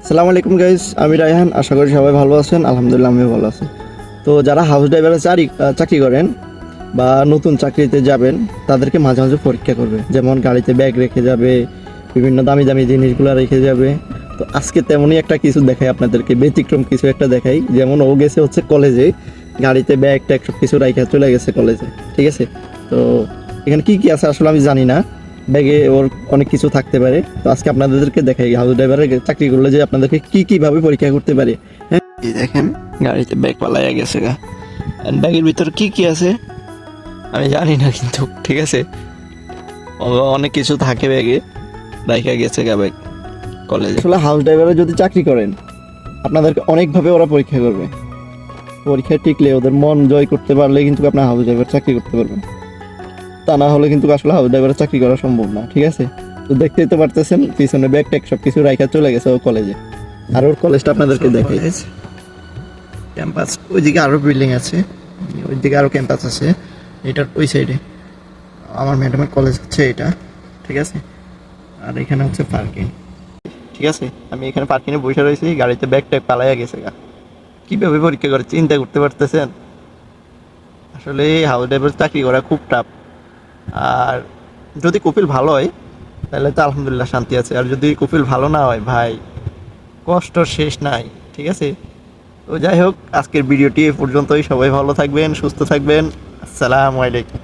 আসসালামু আলাইকুম গাইস, আমি রায়হান। আশা করি সবাই ভালো আছেন। আলহামদুলিল্লাহ আমিও ভালো আছি। তো যারা হাউস ড্রাইভারের চাকরি করেন বা নতুন চাকরিতে যাবেন, তাদেরকে মাঝে মাঝে পরীক্ষা করবে। যেমন গাড়িতে ব্যাগ রেখে যাবে, বিভিন্ন দামি দামি জিনিসগুলো রেখে যাবে। তো আজকে তেমনই একটা কিছু দেখাই আপনাদেরকে, ব্যতিক্রম কিছু একটা দেখাই। যেমন ও গেছে হচ্ছে কলেজে, গাড়িতে ব্যাগ ট্যাগ সব কিছু রাইখা চলে গেছে কলেজে, ঠিক আছে? তো এখানে কি কি আছে আসলে আমি জানি না, ব্যাগে ওর অনেক কিছু থাকতে পারে। তো আজকে আপনাদেরকে দেখাই হাউস ড্রাইভারের চাকরি করলে যে আপনাদেরকে কি কিভাবে পরীক্ষা করতে পারে। হ্যাঁ, এই দেখেন গাড়িতে ব্যাগ পালাইয়া গেছে গা। ব্যাগের ভিতর কি কি আছে আমি জানি না, কিন্তু ঠিক আছে অনেক কিছু থাকে ব্যাগে, রাইখা গেছে গা ব্যাগ কলেজে। আসলে হাউস ড্রাইভারে যদি চাকরি করেন, আপনাদেরকে অনেকভাবে ওরা পরীক্ষা করবে। পরীক্ষায় টিকলে, ওদের মন জয় করতে পারলে কিন্তু আপনার হাউস ড্রাইভার চাকরি করতে পারবেন। তা না হলে কিন্তু আসলে হাউস ড্রাইভারের চাকরি করা সম্ভব না, ঠিক আছে? তো দেখতেই তো পারতেছেন, পিছনে ব্যাগ ট্যাগ সব কিছু রাইখা চলে গেছে ও কলেজে। আর ওর কলেজটা আপনাদেরকে দেখাই। ক্যাম্পাস ওইদিকে আরো বিল্ডিং আছে, ওইদিকে আরো ক্যাম্পাস আছে, এটার ওই সাইডে আমার ম্যাডামের কলেজ হচ্ছে এটা, ঠিক আছে? আর এখানে হচ্ছে পার্কিং, ঠিক আছে? আমি এখানে পার্কিংয়ে বসে রয়েছি, গাড়িতে ব্যাগ ট্যাগ পালাইয়া গেছে গা। কীভাবে পরীক্ষা করে চিন্তা করতে পারতেছেন? আসলে হাউস ড্রাইভার চাকরি করা খুব টাফ। আর যদি কপিল ভালো হয় তাহলে তো আলহামদুলিল্লাহ শান্তি আছে, আর যদি কপিল ভালো না হয় ভাই, কষ্ট শেষ নাই, ঠিক আছে? তো যাই হোক, আজকের ভিডিওটি এ পর্যন্তই। সবাই ভালো থাকবেন, সুস্থ থাকবেন। আসসালামু আলাইকুম।